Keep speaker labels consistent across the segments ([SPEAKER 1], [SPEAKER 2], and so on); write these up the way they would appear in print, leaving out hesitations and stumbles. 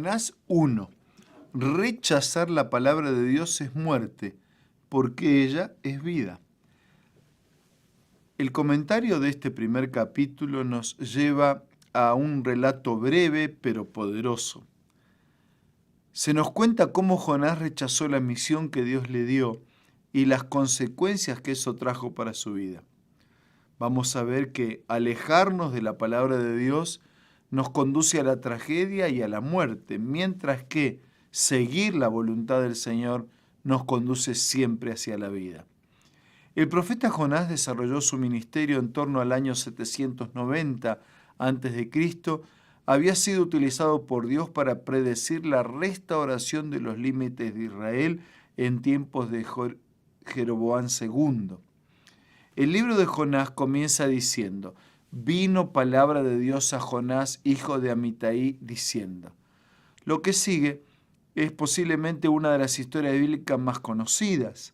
[SPEAKER 1] Jonás 1. Rechazar la palabra de Dios es muerte, porque ella es vida. El comentario de este primer capítulo nos lleva a un relato breve pero poderoso. Se nos cuenta cómo Jonás rechazó la misión que Dios le dio y las consecuencias que eso trajo para su vida. Vamos a ver que alejarnos de la palabra de Dios nos conduce a la tragedia y a la muerte, mientras que seguir la voluntad del Señor nos conduce siempre hacia la vida. El profeta Jonás desarrolló su ministerio en torno al año 790 a.C. Había sido utilizado por Dios para predecir la restauración de los límites de Israel en tiempos de Jeroboam II. El libro de Jonás comienza diciendo: vino palabra de Dios a Jonás, hijo de Amitai, diciendo. Lo que sigue es posiblemente una de las historias bíblicas más conocidas.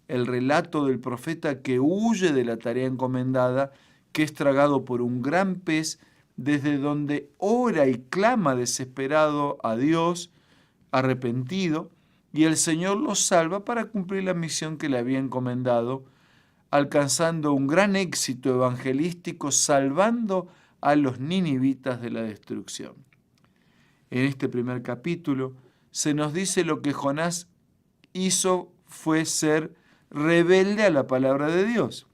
[SPEAKER 1] El relato del profeta que huye de la tarea encomendada, que es tragado por un gran pez, desde donde ora y clama desesperado a Dios, arrepentido, y el Señor lo salva para cumplir la misión que le había encomendado, alcanzando un gran éxito evangelístico, salvando a los ninivitas de la destrucción. En este primer capítulo se nos dice lo que Jonás hizo fue ser rebelde a la palabra de Dios.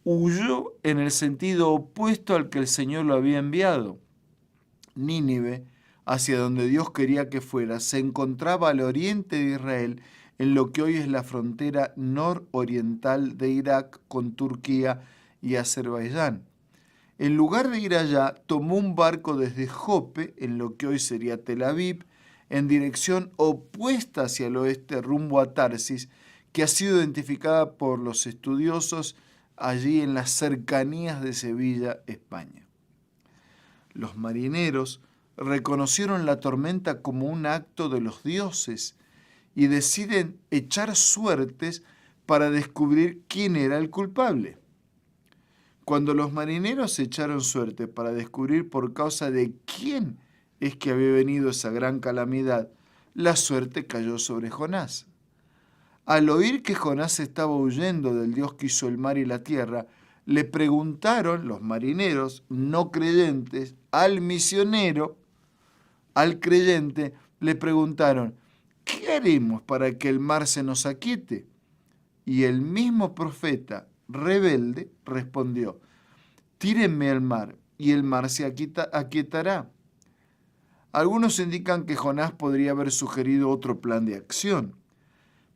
[SPEAKER 1] Huyó en el sentido opuesto al que el Señor lo había enviado. Nínive, hacia donde Dios quería que fuera, se encontraba al oriente de Israel, en lo que hoy es la frontera nororiental de Irak con Turquía y Azerbaiyán. En lugar de ir allá, tomó un barco desde Jope, en lo que hoy sería Tel Aviv, en dirección opuesta hacia el oeste, rumbo a Tarsis, que ha sido identificada por los estudiosos allí en las cercanías de Sevilla, España. Los marineros reconocieron la tormenta como un acto de los dioses y deciden echar suertes para descubrir quién era el culpable. Cuando los marineros echaron suerte para descubrir por causa de quién es que había venido esa gran calamidad, la suerte cayó sobre Jonás. Al oír que Jonás estaba huyendo del Dios que hizo el mar y la tierra, le preguntaron los marineros no creyentes al misionero, al creyente, le preguntaron: ¿qué haremos para que el mar se nos aquiete? Y el mismo profeta rebelde respondió: tírenme al mar y el mar se aquietará. Algunos indican que Jonás podría haber sugerido otro plan de acción,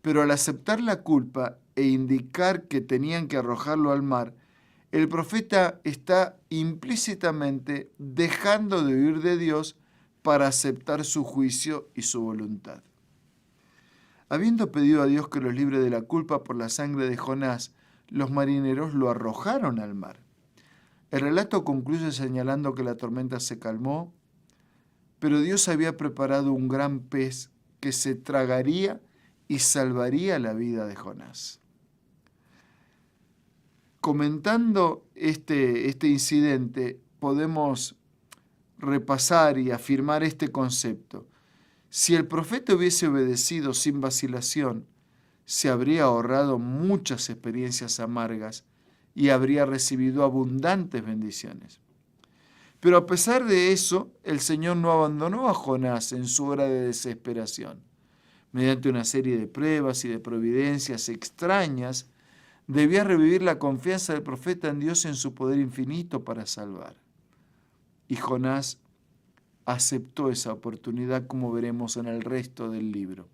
[SPEAKER 1] pero al aceptar la culpa e indicar que tenían que arrojarlo al mar, el profeta está implícitamente dejando de huir de Dios para aceptar su juicio y su voluntad. Habiendo pedido a Dios que los libre de la culpa por la sangre de Jonás, los marineros lo arrojaron al mar. El relato concluye señalando que la tormenta se calmó, pero Dios había preparado un gran pez que se tragaría y salvaría la vida de Jonás. Comentando este incidente, podemos repasar y afirmar este concepto. Si el profeta hubiese obedecido sin vacilación, se habría ahorrado muchas experiencias amargas y habría recibido abundantes bendiciones. Pero a pesar de eso, el Señor no abandonó a Jonás en su hora de desesperación. Mediante una serie de pruebas y de providencias extrañas, debía revivir la confianza del profeta en Dios y en su poder infinito para salvar. Y Jonás aceptó esa oportunidad, como veremos en el resto del libro.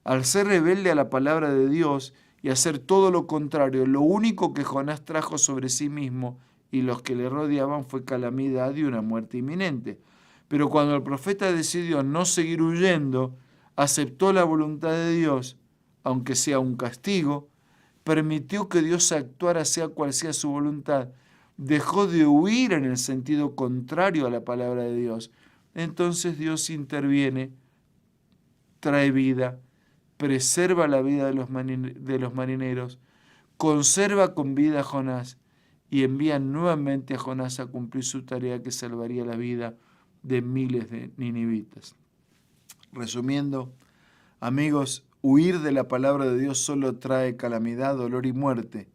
[SPEAKER 1] Al ser rebelde a la palabra de Dios y hacer todo lo contrario, lo único que Jonás trajo sobre sí mismo y los que le rodeaban fue calamidad y una muerte inminente. Pero cuando el profeta decidió no seguir huyendo, aceptó la voluntad de Dios, aunque sea un castigo, permitió que Dios actuara sea cual sea su voluntad, dejó de huir en el sentido contrario a la palabra de Dios. Entonces Dios interviene, trae vida, preserva la vida de los marineros, conserva con vida a Jonás y envía nuevamente a Jonás a cumplir su tarea que salvaría la vida de miles de ninivitas. Resumiendo, amigos, huir de la palabra de Dios solo trae calamidad, dolor y muerte.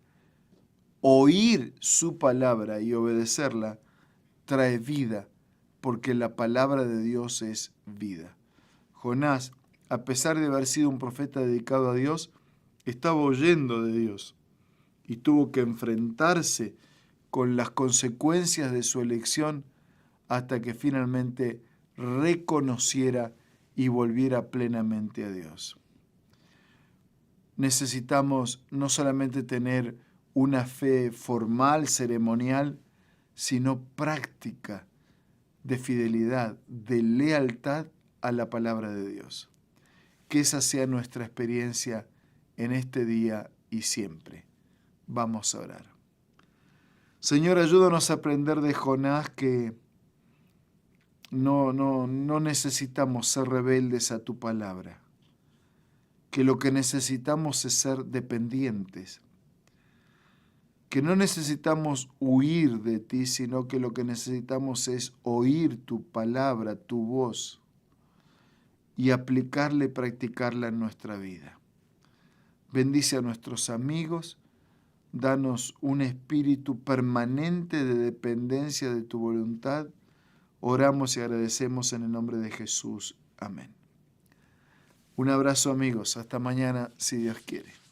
[SPEAKER 1] Oír su palabra y obedecerla trae vida, porque la palabra de Dios es vida. Jonás, a pesar de haber sido un profeta dedicado a Dios, estaba huyendo de Dios y tuvo que enfrentarse con las consecuencias de su elección hasta que finalmente reconociera y volviera plenamente a Dios. Necesitamos no solamente tener una fe formal, ceremonial, sino práctica, de fidelidad, de lealtad a la palabra de Dios. Que esa sea nuestra experiencia en este día y siempre. Vamos a orar. Señor, ayúdanos a aprender de Jonás que no necesitamos ser rebeldes a tu palabra, que lo que necesitamos es ser dependientes, que no necesitamos huir de ti, sino que lo que necesitamos es oír tu palabra, tu voz, y aplicarla y practicarla en nuestra vida. Bendice a nuestros amigos, danos un espíritu permanente de dependencia de tu voluntad. Oramos y agradecemos en el nombre de Jesús. Amén. Un abrazo, amigos. Hasta mañana, si Dios quiere.